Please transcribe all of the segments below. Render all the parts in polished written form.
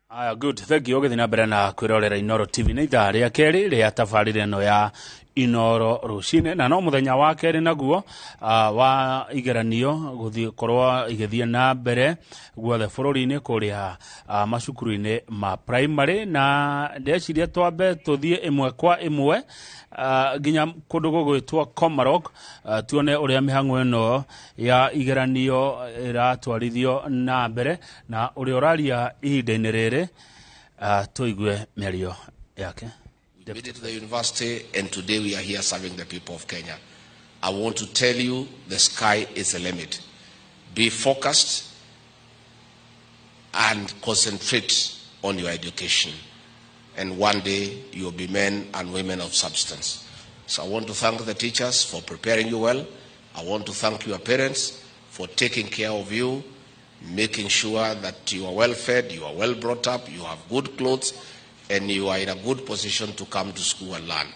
Good, thank you. Githina mbere na kwirorera Inoro TV nĩ ithaa rĩa kerĩ rĩa tabarĩra ĩno ya Inoro rũcinĩ, na no mũthenya wa kerĩ naguo wa igeranio gũkorwo igĩthiĩ na mbere guothe bũrũri-inĩ kũrĩa macukuru-inĩ ma primary, na ndeciria twambe tũthiĩ ĩmwe kwa ĩmwe nginya kũndũ gũgwĩtwo Komarok, tuone ũrĩa mĩhang'o ĩno ya igeranio ĩratwarithio na mbere na ũrĩa ũraria ihinda-inĩ rĩrĩ, tũigue mĩario yake. We made it to the university, and today we are here serving the people of Kenya. I want to tell you, the sky is the limit. Be focused and concentrate on your education. And one day, you'll be men and women of substance. So I want to thank the teachers for preparing you well. I want to thank your parents for taking care of you, making sure that you are well fed, you are well brought up, you have good clothes, and you are in a good position to come to school and learn.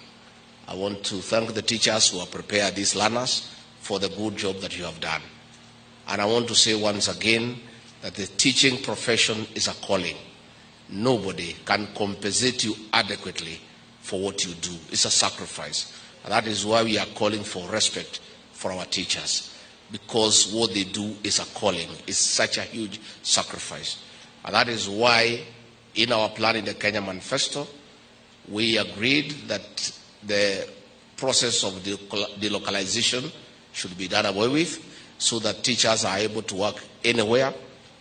I want to thank the teachers who have prepared these learners for the good job that you have done. And I want to say once again that the teaching profession is a calling. Nobody can compensate you adequately for what you do. It's a sacrifice. And that is why we are calling for respect for our teachers, because what they do is a calling. It's such a huge sacrifice. And that is why in our plan in the Kenya Manifesto, we agreed that the process of delocalization should be done away with, so that teachers are able to work anywhere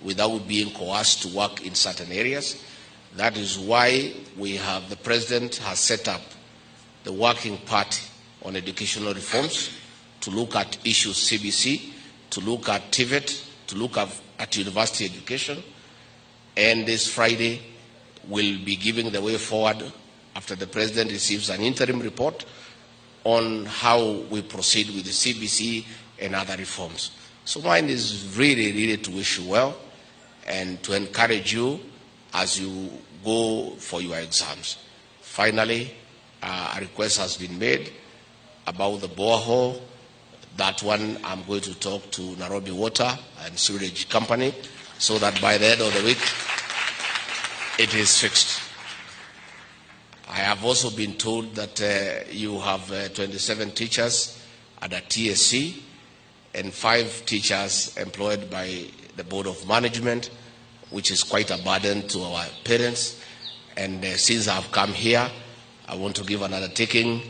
without being coerced to work in certain areas. That is why the president has set up the working party on educational reforms to look at issues CBC, to look at TVET, to look at university education. And this Friday, we'll be giving the way forward after the president receives an interim report on how we proceed with the CBC and other reforms. So mine is really to wish you well and to encourage you as you go for your exams. Finally, a request has been made about the borehole. That one I'm going to talk to Nairobi Water and Sewerage Company so that by the end of the week, it is fixed. I have also been told that you have 27 teachers at a TSC and 5 teachers employed by the Board of Management, which is quite a burden to our parents. And since I've come here, I want to give another taking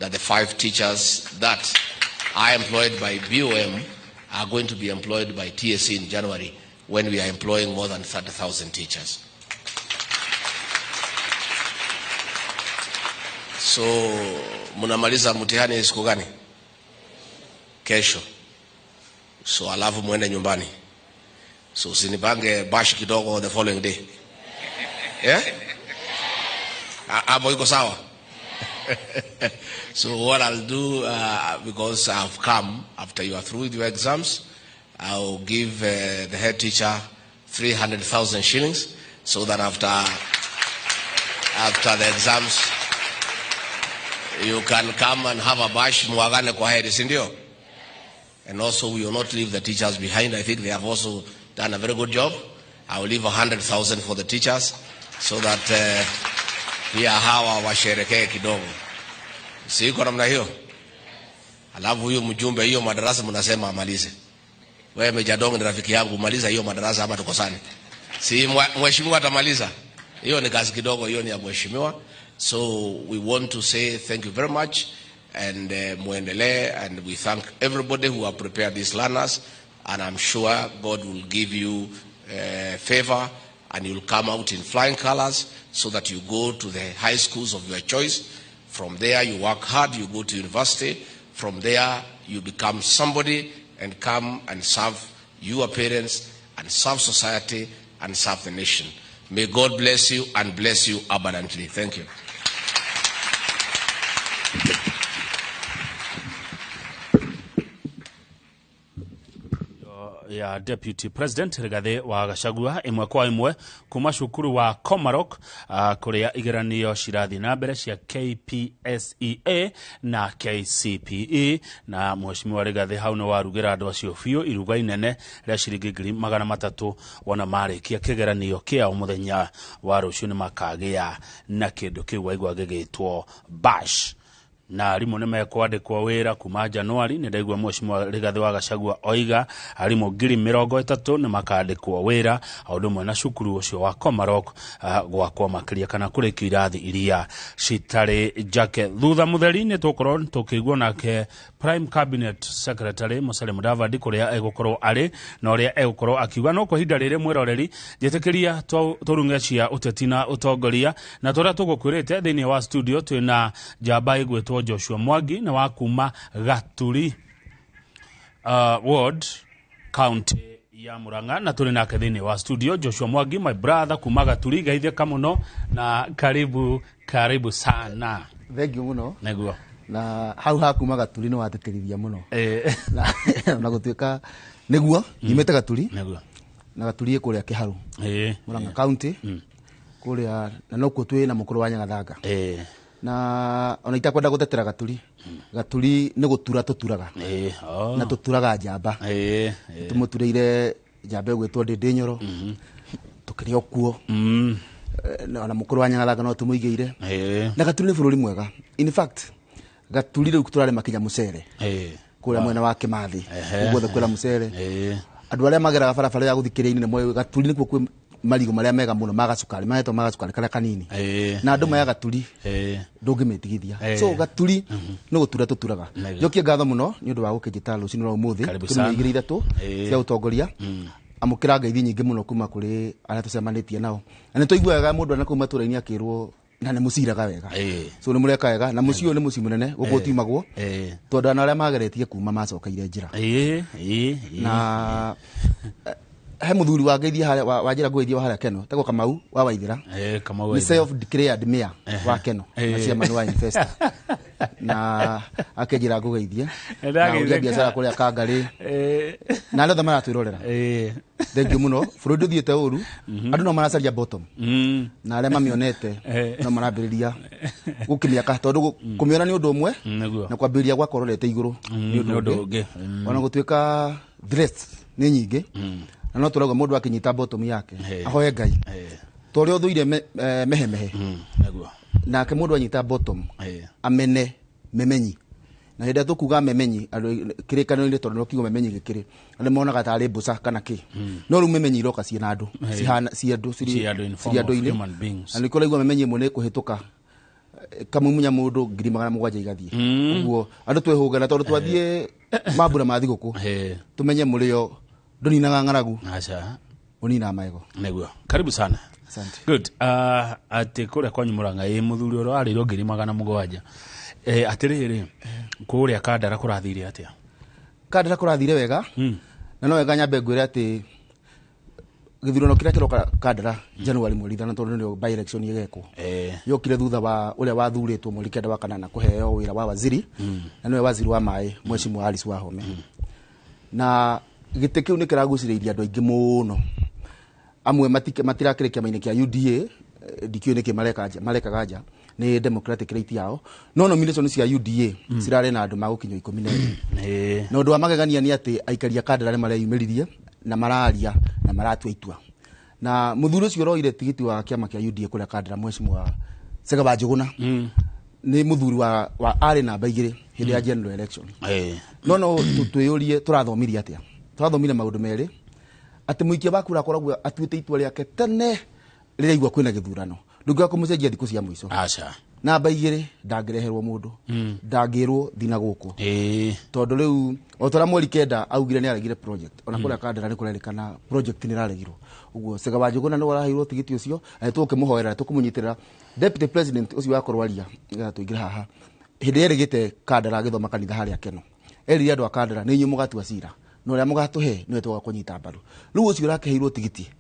that the 5 teachers that are employed by BOM are going to be employed by TSC in January, when we are employing more than 30,000 teachers. So, munamaliza mtihani siku gani? Kesho. So, alafu muende nyumbani. So, usinipange bashi kidogo the following day. Yeah? Amo iko sawa? So, what I'll do, because I've come after you are through with your exams, I'll give the head teacher 300,000 shillings so that after the exams, you can come and have a bash, muagane kwa heri, sindio? And also we will not leave the teachers behind. I think they have also done a very good job. I will leave 100,000 for the teachers so that pia hawa washerekee kidogo. Si iko namna hiyo? Alafu huyo mjumbe hiyo madarasa mnasema amalize. Wewe Mejadong ni rafiki yangu, maliza hiyo madarasa ama tukosane. Si mheshimiwa atamaliza. Hiyo ni kazi kidogo, hiyo ni ya mheshimiwa. So we want to say thank you very much and muendelee, and we thank everybody who have prepared these learners, and I'm sure God will give you favor and you'll come out in flying colors so that you go to the high schools of your choice. From there you work hard, you go to university. From there you become somebody and come and serve your parents and serve society and serve the nation. May God bless you and bless you abundantly. Thank you. ya Deputy President Rigathi wa Gachagua imwe kwa imwe kuma cukuru wa Komarok kuria igeranio cirathi na mbere cia KPSEA na KCPE na mheshimiwa Rigathi hau no warugira andu acio biu iruga inene ria ciringi 300 wona marikia kigeranio kia muthenya wa rucio ni makagia na kindu kiu waigwa gigitwo bash na arimu nimekwandikwo wira kuma Januari ni ndaigwa mheshimiwa Rigathi wa Gachagua oiga arimu 30 ni makandikwo wira aundu mwe na cukuru ucio wa Komarok gwakwa makiria kana kurikio irathi iria citari jake thutha mutheri ni tukorwo tukigwo nake Prime Cabinet Secretary Musalia Mudavadi kuria egukorwo ari na uria egukorwo akiuga no kwa hinda riri mwiroreri jetikiria turunge cia ũteti na ũtongoria na turia tugukwirite thiini wa studio twina jamba igwetwo Joshua Mwangi na wakuma Gaturi ward county ya Murang'a na tuli nake thiini wa studio. Joshua Mwangi, my brother kuma Gaturi, gaitheka muno na karibu sana. Thank you muno. Neguo Na hau hakuma Gaturi no wateterithia muno na gutwika neguo nyimete Gaturi neguo na Gaturi kuria Kiharu Murang'a county kuria na nokuo twi na mukuru wa Nyangathanga na ona itakwenda gutetera Gaturi Gaturi ni gutura tuturaga na tuturaga njamba tumutureire njamba egwetwo Ndindinyoro tukirio kuo na mukuru wa Nyangathanga no tumuigeire na Gaturi ni bururi mwega. In fact Gaturi riu turare makinya mucere kuria mwena wa Kimathi guothe kwira mucere andu aria mageraga barabara ya guthikiriria ni mwe Gaturi nikuo kwi marigo maria mega muno magacukari mahetwo magacukari kala kanini na andu maya Gaturi ndungimetigithia so Gaturi no gutura tuturaga jokie ngatho muno ni undu wa gukijita rucini rwa umuthi tumiigire ithatu cia utongoria amukira ngeithi nyingi muno kuma kuri aria tucemanitie nao na ni tuiguaga mundu ana kuma turaini akirwo na ne musiraga wega so ni mureka wega na mucio ni muci munene guko timagwo tondu ana aria mageretie kuma macokaire njira na he muthuri wa ngeithi haria wa njira ngeithi haria Keno tego Kamau wa Waithira Kamau ni self declared mayor wa Keno na chairman wa investor na akejira ngugeithia na ugia biashara kuria Kangari na ndo thamara twirorera thank you muno burundu thiete uru andu no maracaria bottom na aria mamionete no marambiriria gukimiaka tondu kumiona ni undu umwe na kwambiriria gwakororete iguru ni undu ungi ona gutwika threats ni nyingi na no turaga mundu akinyita bottom yake ahoye Ngai tore uthuire mehemehe neguo na ke mundu anyita bottom amene memenyi na henda tukuga memenyi kirikano ile tondu no kigo memenyi gikiri ale monaga tari mbuca kana ki no ru memenyi iroka ciina andu cihana ciandu ciri andu ile ani kola igwa memenyi mone kuhituka kamumunya mundu 700 igathie uguo andu twehuga na tondu twathie mambura mathiguku tumenye murio nduninaga ngaragu acha unina maego neguo karibu sana. Asante. Good. Ati kuria kwa Murang'a muthuri oro ari 700 atiriri kuria Kandara kurathire atia Kandara kurathire wega na no wega nyambe ngwire ati githurano kiria kiroka Kandara January mweri 5 tondu ni by election yegekwo yokire thutha wa uria wathuritwo mweri 9 wa kanana kuheo wira wa waziri na niwe waziri wa mai mheshimiwa Alice Wahome na gite kiu ni kiraguciriria andu aingi muno amwe matirakirekia maine kia UDA dikio niki mareka gaja ni democratic right yao no nomination cia UDA cirare na andu magukinyo 14 no ndu amagegania ni ati aikaria Kandara maria yumiririe na mararia na maratua itua na muthuri ucio roire tigiti wa kiama kia UDA kule Kandara mheshimiwa Segaba Njuguna ni muthuri wa ari namba 2 hindi ya general election no tutuyurie turathomirie atia twathomire maundu meri ati muikia bakura koragwo atuite itua riake tene riria igwa kwina githurano ndunga kumucenjia thiku cia mwiso acha namba 2 ndangireherwo mundu ndangirwo thina guku tondu riu otora mweri kenda augire ni aragire project ona kura Kandara ni kurerikana project ni raregirwo uguo Segaba Njuguna no waraheirwo tigiti ucio tukimuhoera tukumunyitira deputy president ucio wakorwaria tuingira haha hindi yerigite Kandara githoma kanitha haria Keno eri andu a Kandara ni nyu mugatua cira no ria mugatuhe niwe twa kunyita mbaru riu ucio rakeheirwo tigiti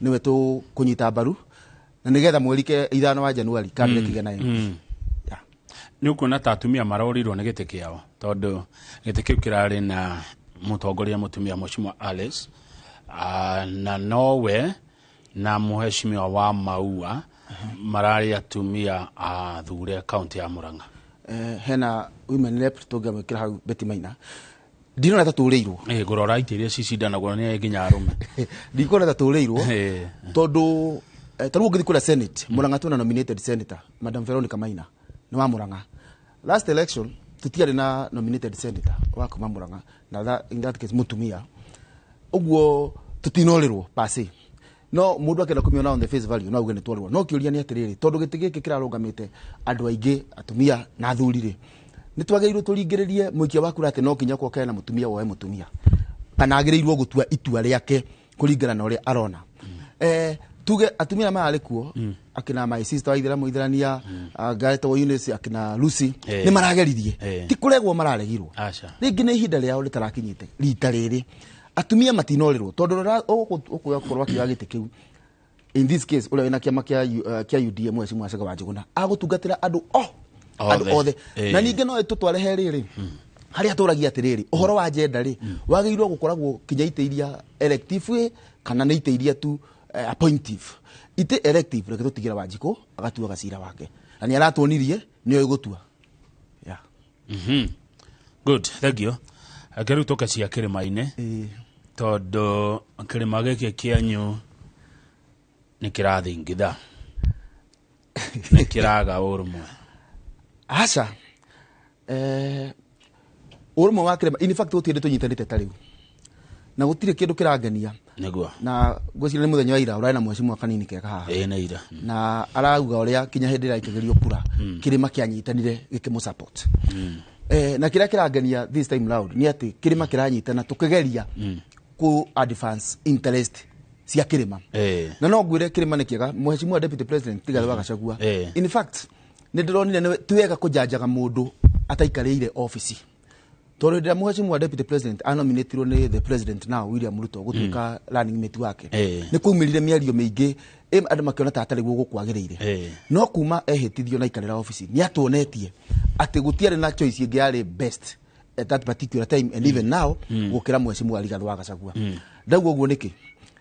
niwe tu kunyita mbaru na nigetha mweri 5 wa January Kandara kigena ni ukuna tatumia marorirwo ni gite kiao tondu gite kiu kirari na mutongoria mutumia mheshimiwa Alice na nowe na mheshimiwa wa Maua marari atumia athure county ya Murang'a. Hena women rep toga mwekira hau Betty Maina. Ndino tatureirwo. Ngorora itiria cicindanagwo ni nginya arume. Ndikora tatureirwo. Tondu tarugo ngithi kura Senate, Murang'a tuna nominated senator, Madam Veronica Maina, ni wa Murang'a. Last election tutiari na nominated senator wa kuma Murang'a, na in that case mutumia. Uguo tutinolerwo pase. No mundu akenda kumiona on the face value no uge ni twarwo. No kiuria ni atiriri tondu giti giki kirarugamite andu aingi atumia na athurire. Ni twageiru turingiririe muikia wa kura ati no kinya ko kana mutumia woe mutumia. Kana agirirwo gutua itua riake kuringana na uria arona. Tuge atumia maale kuo akina my sister wa ithira muithrania Gaeta wa Eunice akina Lucy ni marageririe ti kuregwo mararegirwo ringi ni ihinda riao ritarakinyite rita riri atumia matinorirwo tondu ukuyakorwa kiagite kiu in this case ule wina kiama kia UDM mweci mwacega wa Njuguna agutungatira andu andu othe na ninge no tutware heriri hari aturagia atiriri uhoro wa gender ri wagirwo gukoragwo kinya ite iria elective kana ne ite iria tu appointive ite elective reke tutigira Wanjiko agatua gacira wake na ni aratwonirie ni oigutua good, thank you. Akeru toka cia kirima-ine tondu kirima giki kianyu ni kirathingitha ni kiraga urumwe aca urumwe wa kirima in fact tutire tunyitanite tariu na gutire kindu kirangenia niguo na ngwicira ni muthenya wa ira urana mwecimu kanini kega haha na ira na arauga uria kinya hindi ira ikigerio kura kirima kianyitanire gikimu support na kira kirangenia this time loud ni ati kirima kiranyitana tukigeria ku advance interest cia kirima na no ngwire kirima ni kiega mheshimiwa deputy president Tiga wa Gachagua in fact ni ndironire ni tuwega kujanjaga mundu ataikarire office tondu ndia mheshimiwa deputy president anominatirwo ni the president now William Ruto gutuika running mate wake ni kumirire miario mingi andu makiona ta atari gukwagirire no kuma ehitithio na ikarira office ni atuonetie ati gutiari na choice ingi yari best at that particular time and even now gukira mheshimiwa Rigathi wa Gachagua ndaugo uguo niki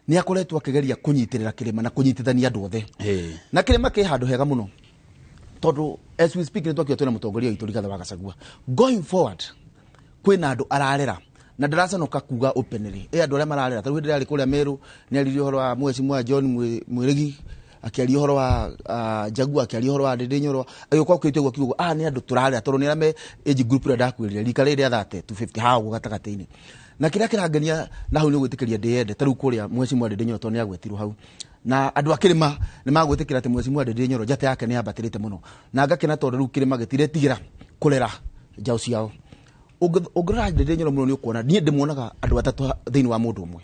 ni akoretwo akigeria kunyitirira kirima na kunyitithania andu othe na kirima ki handu hega muno tondu as we speak ni twakio twina mutongoria witu Rigathi wa Gachagua going forward kwina andu ararera na ndaracanoka kuga openly andu aria mararera taru hindi ari kuria Meru ni ari horo wa mheshimiwa John Mwirigi akiari horo wa Jagua akiari horo wa Ndinyorwa agikwa kwitwe kiugo ni andu turarera tondu ni arame age group ria ndakwirire rika riri athate 250 hawo gatagataini na kiria kirangenia na hau ni gwitikiria ndiende taru kuria mheshimiwa Ndinyorwa tondu ni agwetirwo hau na andu akirima ni magwitikira ati mheshimiwa Ndinyorwa njate yake ni ambatirite muno na ngakena tondu ru kirima gitire tigira kurera njau ciao ugrara Ndinyorwa muno ni ukuona ni ndimuonaga andu atatu thiini wa mundu umwe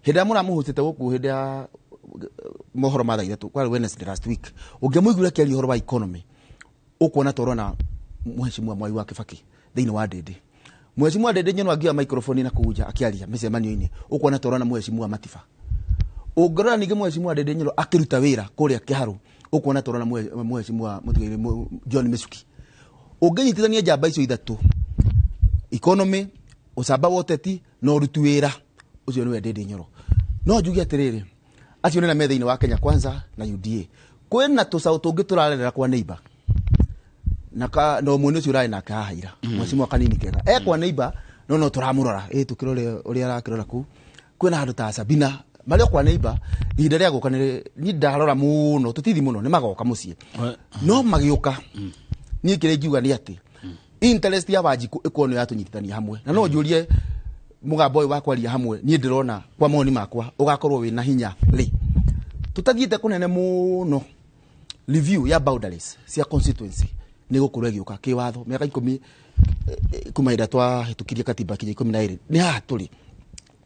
hinda muramuhutite guku hinda mohoro mathaire tu kwa Wednesday last week ungemuigura kiari horo wa economy ukuona torona mheshimiwa Mwai wa Kibaki thiini wa Ndindi mheshimiwa Ndinyorwa ngia microphone na kuja akiaria micemanio-ini ukuona torona mheshimiwa Matiba ugrara ninge mheshimiwa Ndinyorwa akiruta wira kuria Kiharu ukuona torona mheshimiwa Muthigiri John Misuki ungenyitithania njamba icio ithatu economy usamba wa Ũteti no rutu wira ucio niwe Ndinyorwa no njugi atiriri acio ni na metha-ini wa Kenya Kwanza na UDA kwina tusau tungi turarerera kwa neighbor na no mwene ucio rai na kahaira mheshimiwa kanini kega kwa neighbor no turamurora tukirore uria arakirora ku kwina handu ta Sabina mario kwa neighbor ihinda ria guka ni ndarora muno tutithi muno ni magoka mucie no magiuka ni kire ngiuga ni ati interest ya Wanjiko ikono yatunyitithania hamwe na no njurie mugambo uyu wakwaria hamwe ni ndirona kwa moni makwa ugakorwo wina hinya ri tutathiite kunene muno review ya boundaries cia constituency ni gukorwo giuka kiwatho miaka 10 kumaida twa hitukiria katiba kinya 12 ni ha tuli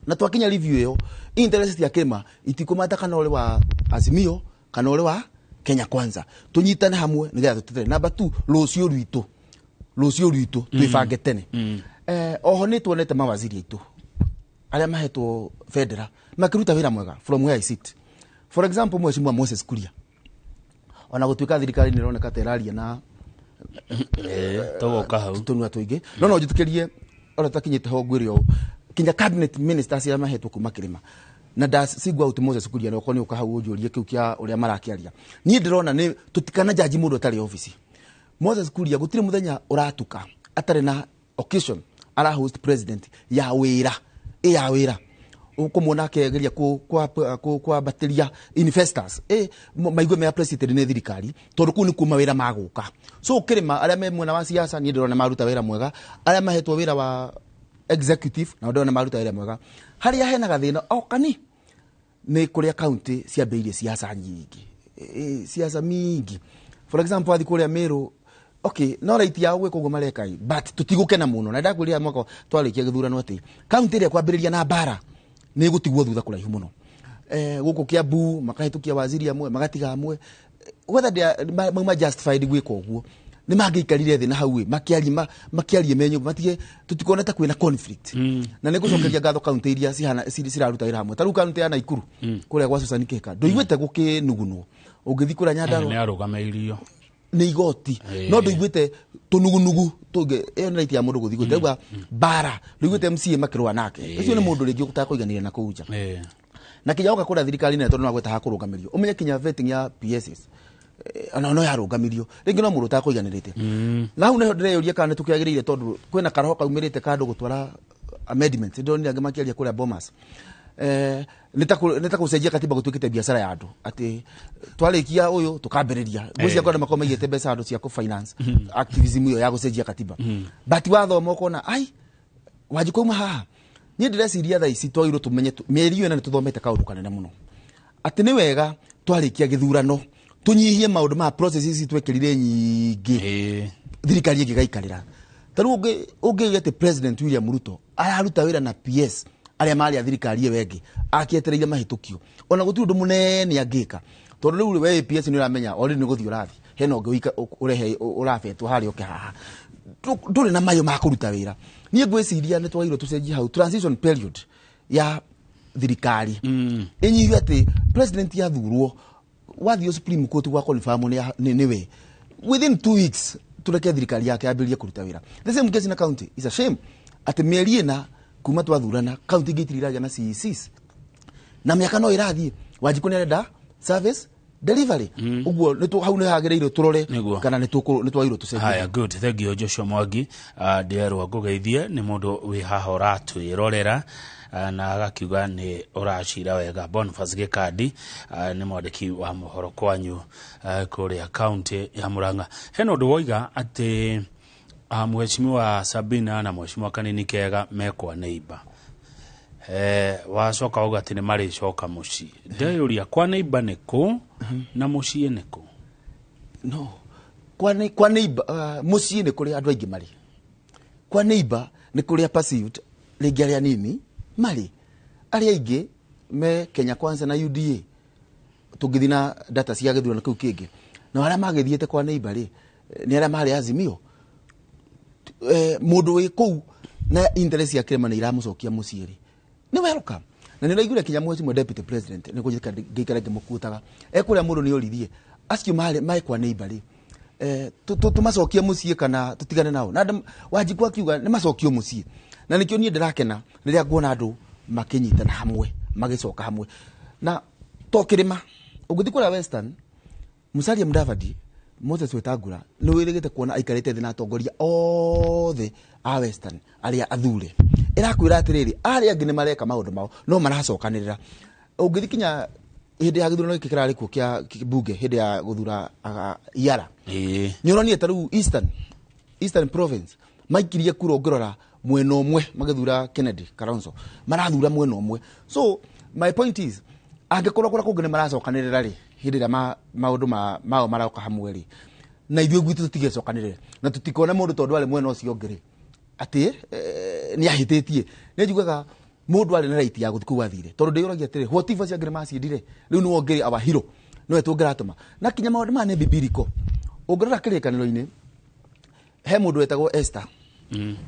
na twakinya review yo interest ya Kema itikumata kana ule wa Azimio kana ule wa Kenya Kwanza tunyitane hamwe ni gathu tutere number 2 Lucio Rito twifange tene oho ni tuonete mawaziri aitu aria mahetwo federal makiruta wira mwega from where I sit for example mheshimiwa Moses Kuria ona gutwika thirikari ni roneka teraria na togoka hau tunwa tuingi no njutikirie ora takinyite ho ngwirio kinya cabinet ministers ya mahetwo kuma kirima na ndasigwa out Moses Kuria no koni ukahau ujurie kiu kia uria marakiaria ni ndirona ni tutikana jaji mundu atari office Moses Kuria gutire muthenya uratuka atari na occasion ara host president ya wira ukumwona akegeria kwa bateria investors maigwe me president ne thirikari tondu ku ni kuma wira maguka so ukirima aria me mwena wa siasa ni ndirona maruta wira mwega aria mahetwo wira wa executive na ndirona maruta wira mwega haria hena gathina okani ni kuria county cia beire siasa nyingi siasa mingi for example athi kuria Meru okay no right ya gwe kogo marekai but tutigukena muno na ndakwĩria mwako twarikia githurano ati county ĩrĩa kwambĩrĩria na bara nĩ gutigwo thutha kũraihu muno guku Kiambu makahĩtũkia waziri amwe magatiga amwe whether mauma justified gwĩka ũguo nĩ mangĩikarire thĩ na hau makiarie menyo matige tutikona ta kwĩna conflict na nĩ gũcokeria ngatho county iria ciraruta wĩra hamwe taru county ya Naikuru kũrĩa gwa Susan Keka ndũigwĩte gũkĩnugunwo ũngĩthi kũrĩa Nyandarua nĩ arũgamĩirio ni igoti no nduigwite tunugunugu tuge iyo ni ya mundu guthigwite uga bara nduigwite MCA makirwa nake ucio ni mundu ringi utakoiganire na kuja na kinyauka kura thirikari ne tondu nagweta hakurugamirio umenye kinya vetting ya PSS ana no yarugamirio ringi no mundu utakoiganirite na hu ne ndireyoria kana tukiagirire tondu kwina karoho kaumirite kandu gutwara amendment ndo ni angemakiaria kura Bomas nitakucenjia katiba gutukite biashara ya andu ati twarikia uyu tukambiriria mucia kwenda makoma igete mbeca andu cia ku finance activism iyo ya gucenjia katiba but wathoma ukona ai wajikoma haha ni ndireciria thaa ici twairwo tumenye mieri iyo na tuthomete kaundu kanene muno ati ni wega twarikia githurano tunyihie maundu ma processes twekirire nyingi thirikari igaikarira taru ungigete president William Ruto araruta wira na PS aria mari thirikari iyo wengi akietereire mahitukio ona gutu ndu munene angika tondu riu we PS ni uramenya ori ni guthio rathi hena ungi urehe urafetwo hari oke haha nduri na mayo makuruta wira nie ngwiciria ni twairo tucenjie hau transition period ya thirikari inyihu ati president yathurwo wathio Supreme Court gwa confirm ni we within 2 weeks tureke thirikari yake yambirie kuruta wira the same case na county is a shame ati mieri na kuma twathurana county gitiriraga na CECs na miaka no irathie wajikuni arenda service delivery uguo nitu hau ne hagereire turore kana nitwairo tucenjie haya good thank you Joshua Mwangi ndirwa ngugeithie ni mundu wi haha uratwirorera na agakiuga ni uracira wega Boniface Gikandi ni mwandiki wa mohoro kwanyu kuria county ya Murang'a heno nduwoiga ati mheshimiwa Sabina na mheshimiwa Kanini Kega mekwa neighbor wacoka ugati ni mari coka muci ndeyuria kwa neighbor niku na muci niku no kwa neighbor muci ni kuri andu aingi mari kwa neighbor ni kuri pursuit ringi aria nini mari aria aingi me Kenya Kwanza na UDA tugithina data cia githurano kiu kingi na aria magithiete kwa neighbor ri ni aria mari Azimio mundu wi kou na interest ya kirema ni iramucokia muciiri ni welcome na niraigure kinya mheshimiwa deputy president ni kujika gikara kimukutaga ekuria mundu ni orithie acio mai kwa neighbor tumacokia muciiri kana tutigane nao na wajikwa kiuga ni macokio muciiri na nikio nie ndirakena riria nguona andu makinyitana hamwe magicoka hamwe na tokirima ugithikura Western Musalia Mudavadi Moses Wetangula ni wirigite kuona aikarite thina atongoria othe a Western aria athure irakwira atiriri aria angine mareka maundu mao no maracokanirira ungithikinya hindi ya githurano giki kirari ku kia bunge hindi ya guthura Iara ni uroni etaru Eastern province maikirie kura ungirora mwena umwe magithura Kennedy Kalonzo marathura mwena umwe so my point is angikorwo kura kungine maracokanirira ri hindi ya maundu mao marauka hamwe ri na ithuĩ gwitũ tutigecokanĩrĩre na tutikona mũndũ tondũ arĩ mwena ũcio ũngĩ ati ni ahitĩtie nĩ njugaga mũndũ arĩ na right ya gũthiĩ kũu athire tondũ ndĩyũragia atĩrĩ what if aciangĩre maciendire rĩu nĩ wongere our hero no etũngĩratũma na kinya maũndũ ma nĩ bibiliko ũngĩrora kĩrĩkanĩro-inĩ he mũndũ wetagwo Esther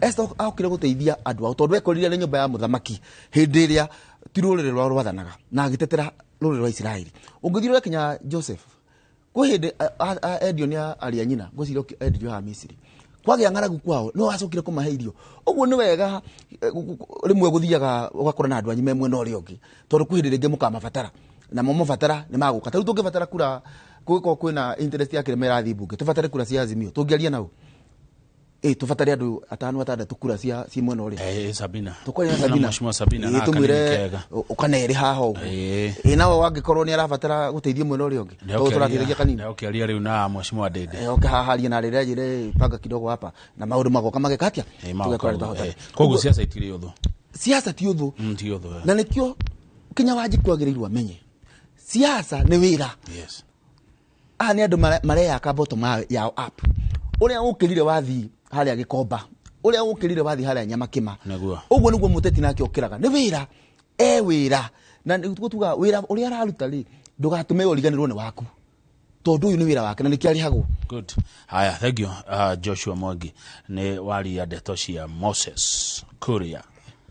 Esther aokire gũteithia andũ ao tondũ ekorire nĩ nyũmba ya mũthamaki hĩndĩ ĩrĩa ti rũrĩrĩ rwao rwathanaga na agĩtetera rũrĩrĩ rwa Isiraeli ũngĩthirwo kinya Joseph kwa hindi endio ni aria nyina ngwiciria endio ha Misiri kwagĩa ng'aragu kwao no acokire kũmahe irio ũguo nĩ wega rĩmwe gũthiaga ũgakora na andũ anyu me mwena ũrĩa ũngĩ tondũ kwĩ hĩndĩ rĩngĩ mũkamabatara na mũmabatara nĩ magũka tarĩu tũngĩbatara kura kũgĩkorwo kwĩna interest ya kĩrĩma ĩrathiĩ mbunge tũbatare kura cia Azimio tũngĩaria nao tũbatare andũ 5-6 kura cia mwena ũrĩa Sabina tũkwaria Sabina na tumwĩre ũkanere haha ũguo nawe wangĩkorwo nĩ arabatara gũteithia mwena ũrĩa ũngĩ tondũ tũrateithagia kanini ũkĩaria rĩu na Mheshimiwa Dede haharia na rĩrĩa njĩre panga kidogo hapa na maũndũ magoka magekatia tũgekora tutahotana koguo siasa itirĩ ũthũ siasa ti ũthũ na nĩkĩo Kenya Wanjiku agĩrĩirwo amenye siasa nĩ wĩra nĩ andũ mareyaka bottom yao up ũrĩa ũkĩrire wathi harĩa Gĩkomba ũrĩa ũkĩrire wathi harĩa Nyamakĩma ũguo nĩguo mũteti nake okĩraga nĩ wĩra wĩra na tuga wĩra ũrĩa araruta rĩ ndũgatũme ũriganĩrwo nĩ waku tondũ uyu nĩ wĩra wake na nĩkĩo arĩhagwo good haya thank you Joshua Mwangi nĩ waria ndeto cia Moses Kuria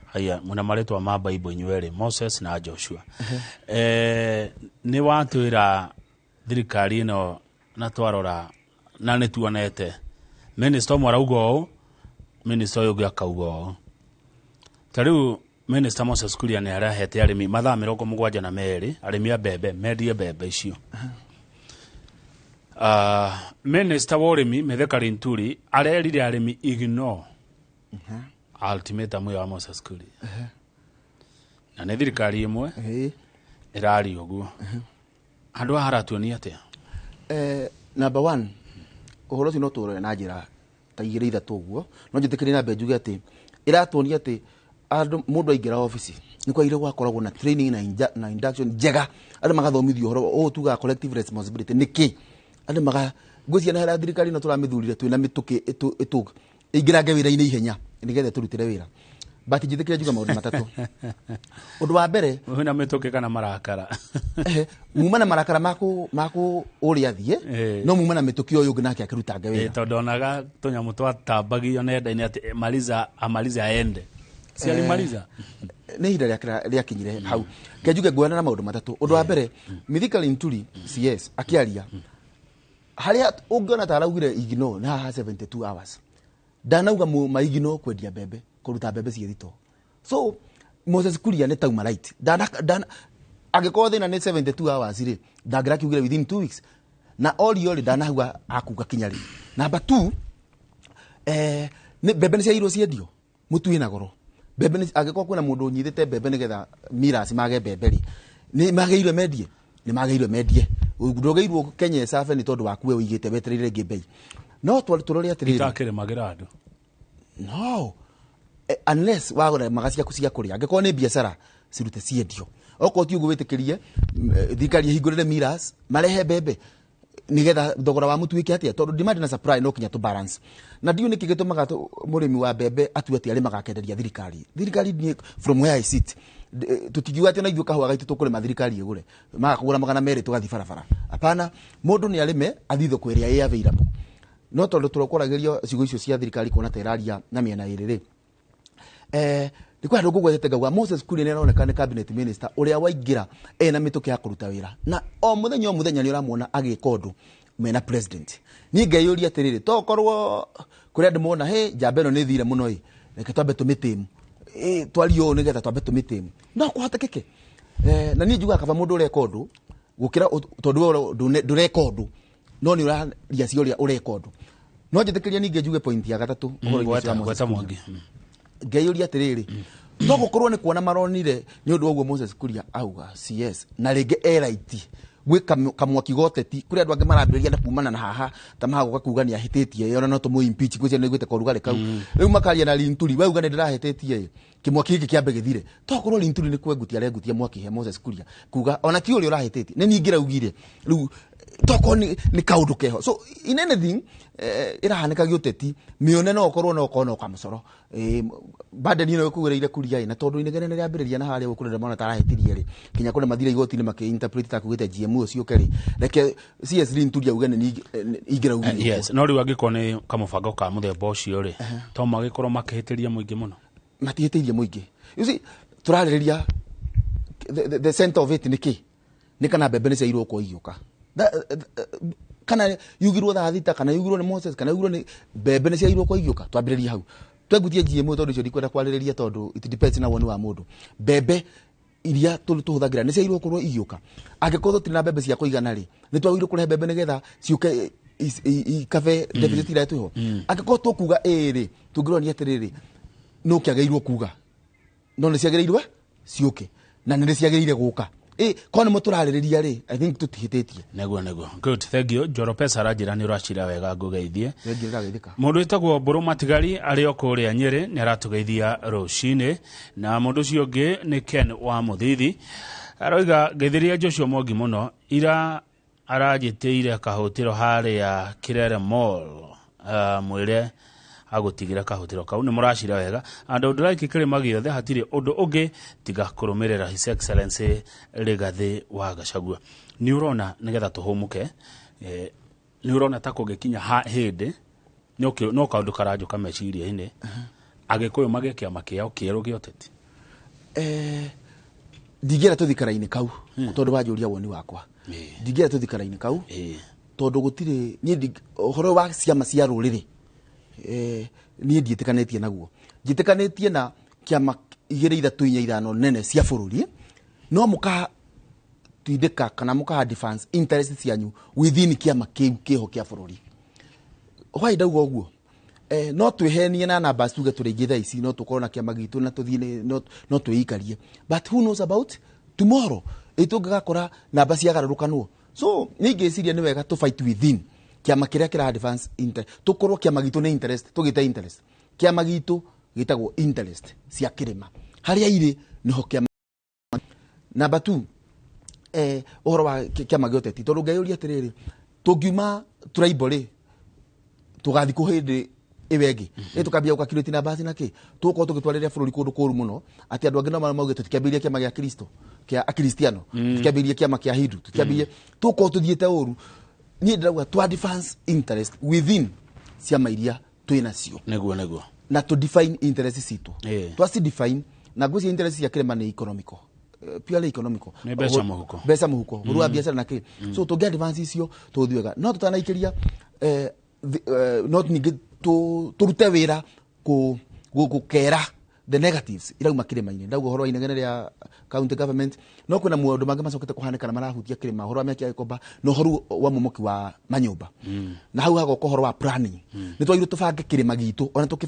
haya muna maretwa ma Bible inyuerĩ Moses na Joshua nĩ watwĩra thirikari ĩno na twarora na nĩ tuonete minister mwarauga ũũ minister ũyũ ũngĩ akauga ũũ tarĩu minister Moses Kuria nĩ arahete arĩmi mathaa 72 arĩmi a mbembe mendie mbembe icio minister wa ũrĩmi Mithika Linturi arerire arĩmi ignore ultimatum wa Moses Kuria na nĩ thirikari ĩmwe ĩrari ũguo andũ haratuonia atĩa number 1 ũhoro ũcio no tũrore na njĩra ta igĩrĩ ithatũ ũguo no njĩtĩkĩrie na mbenjuge atĩ ĩratuonia atĩ andũ mũndũ aingĩra ofici nĩ kwagĩrĩire gwakoragwo na training na induction njega andũ magathomithio ũhoro ũũ tuga collective responsibility nĩkĩ andũ ngwĩciria na thirikari ĩno tũramĩthurire twĩna mĩtũkĩ ĩingĩrange wĩra-inĩ ihenya nĩgetha tũrutĩre wĩra but njĩtĩkĩrie njuga maũndũ matatũ ũndũ wa mbere wĩna mĩtũkĩ kana marakara muma na marakara maku ũrĩa athiĩ no muma na mĩtũkĩ ũyũ ũngĩ nake akĩrutange wĩra tondũ onaga tũnyamũ twatambagio nenda-inĩ atĩ amaliza aende cialimaliza nĩ ihinda rĩakinyire hau kenjuge nguona na maũndũ matatũ ũndũ wa mbere Mithika Linturi CS akĩaria harĩa ũngĩona ta araugire igino na haha 72 hours ndanauga maigino kwendia mbembe kũruta mbembe ciĩ thito so Moses Kuria nĩ tauma right agĩkorwo thĩna nĩ 72 hours rĩ ndangĩra kiugire within 2 weeks na oli ndanahua akuga kinyari number 2 mbembe nĩ ciairwo ciendio mũtu wĩna goro mbembe agĩkorwo kwĩna mũndũ ũnyithĩte mbembe nĩgetha miras mage mbembe rĩ nĩ magĩirwo mendie ndũgeirwo Kenya safe nĩ tondũ waku we ũigĩte wetereire ngĩ bei no tũrore atĩrĩrĩ itakĩrĩ magĩra andũ no unless wagũra magacia kucia kũrĩa angĩkorwo nĩ biacara cirute ciendio okorwo ti ũguo wĩtĩkĩrie thirikari ihingũrĩre miras marehe mbembe nigetha thogora wa mũtu wĩke atĩa tondũ demand na supply no kinya to balance na ndiũ nĩkĩ gĩtũmaga mũrĩmi wa mbembe atue atĩ arĩ magakenderia thirikari from where I sit tutigiwa atĩ na ithuĩ kahũa gaitũ tũkũrĩma thirikari ĩgũre magakũgũra 200 tũgathiĩ barabara apana mũndũ nĩ arĩme athiĩ thoko ĩrĩa ĩ available no tondũ tũrakoragĩrio ciugo icio cia thirikari kuona ta ĩraria na mĩena ĩrĩ nĩ kwa andũ ngũgwetete ngauga Moses Kuria nĩ aroneka nĩ cabinet minister ũrĩa waingĩra na mĩtũkĩ ya kũruta wĩra na o mũthenya nĩ ũramwona agĩka ũndũ mena president niĩ ngeyũria atĩrĩrĩ tokorwo kũrĩa andũ mona njamba ĩno nĩ thire mũno reke twambe tũmĩtĩmu twario nĩgetha twambe tũmĩtĩmu no kũhotekeke na niĩ njugaga kaba mũndũ ũreka ũndũ gũkĩra tondũ ndũreka ũndũ no nĩ ũraria ciũria ũreka ũndũ no njĩtĩkĩria ningĩ njuge point ya gatatũ gweta Mwangi ngeyũria atĩrĩrĩ to gũkorwo nĩ kuona maronire nĩ ũndũ ũguo Moses Kuria auga CS na rĩngĩ right gwĩ kamwaki goteti kũrĩ andũ angĩ marambĩrĩria na kumana na haha ta magoka kuga nĩ ahĩtĩtie ona no tũmũ impeach gwĩcia nĩ gwĩte korugarĩ kau rĩu makaria na Linturi wauga nĩ ndĩrahĩtĩtie kĩmwaki gĩkĩ kĩambe gĩthire to gũkorwo Linturi nĩ kwengutia arengutia mwaki he Moses Kuria kuga ona ti ũrĩa ũrahĩtĩtie nĩ ningĩ raugire rĩu toko nĩ kaũndũ keho so in anything ĩrahanĩka gĩũteti mĩone no okorwo no okona okamũcoro bandeni ĩno ĩkũgĩrĩire Kuria na tondũ inegene nĩ rĩambĩrĩria na harĩa gũkũrĩra mwana tarahĩtirie rĩ kinya kũrĩ mathira igoti-inĩ makĩinterpret ta kugĩte GMO ũcio kerĩ reke CS Linturi auge nĩ ingĩraugire yes no rĩu angĩkorwo nĩ kamũbango ka mũthemba ũcio rĩ to magĩkorwo makĩhĩtĩria mũingĩ mũno matihĩtĩirie mũingĩ you see tũrarĩrĩria the center of it nĩ kana mbembe nĩ ciairwo kwa igĩũka kana yugirwo thaa thita kana yugirwo ni Moses kana yugirwo ni mbembe ni ciairwo kwa igioka twambiriria hau twegutie GMO tondu icio ndikwenda kwaririria tondu it depends na woni wa mundu mbembe iria tuhuthagira ni ciairwo kurwo igioka angikorwo turi na mbembe cia kuigana ri ni twagirwo kurehe mbembe nigetha ciuke ikabe deficit ira tuho angikorwo tukuga ri tungirwo ni atiriri no kiageirwo kuga no ni ciageirwo ciuke na ni ciageire guka kone muturaririria ri I think tutihitetie neguo good thank you Joro Pesa arajira ni uracira wega ngugeithie mundu itagwo Mburu Matigari ari okuria Nyeri ni aratugeithia rucini na mundu ucio ungi ni Ken wa Muthithi aroiga geithiria Joshua Mwangi muno ira arajiteire kahutiro haria Kirere Mall mwire agutigira kahutiro kau ni muracira wega andu ndiraiki kirima giothe hatiri undu ungi tiga kurumirira His Excellency Rigathi wa Gachagua ni urona nigetha tuhumuke ni urona ta kugikinya hindi no kaundu karajo kameciria ine agikuyu magikia makiao kieru gioteti ndigera tuthikara-ini kau tondu wajuria woni wakwa ndigera tuthikara-ini kau tondu gutire ni horo wa ciama cia ruriri ni ndietikanetie naguo njitikanetie na kiama igire ithatu inya ithano nene cia bururi no muka tuideka kana muka defense interests yanyu within kiama kiho kia bururi why daugo guo no twihenie na namba tuge turingi thaa ici no tukorwo na kiama gitu na tuthine no tuikarie but who knows about tomorrow itungagakora namba cia garurukanwo so ningeciria ni wega to fight within kiama kiria kira advance interest tukorwo kiama gitu ni interest tugite interest kiama gitu gitagwo interest cia kirima haria iri niho kiama number 2 ohoro wa kiama gioteti tondu ngayuria atiriri tungiuma tribal tugathi kuhindi iwengi tukambia ukakiriti na basi naki tuko tugitwarira bururi kundu kuru muno ati andu angi no mauge tukiambiria kiama gia Kristo kia akristiano tukiambiria kiama kia Hindu tukiambiria tuko tuthiete uru ni ndagwa to defense interest within ciama iria twina cio neguo na to define interest citu twasi define na guci interest ya kirema ni economical purely economical ni besa muhuko burua biashara na ki so to get advance icio tuthiwega no tutanaikiria not ni turute wira gukera the negatives irauma kirima-ini ndaugo horo inegene ria county government no kuna muondo mangi macokete kuhaneka na marahutia kirima horo amya kia ikomba no horu wa mumoki wa manyumba na hau hago horo wa planning ni twairo tubange kirima gitu ona tukibanga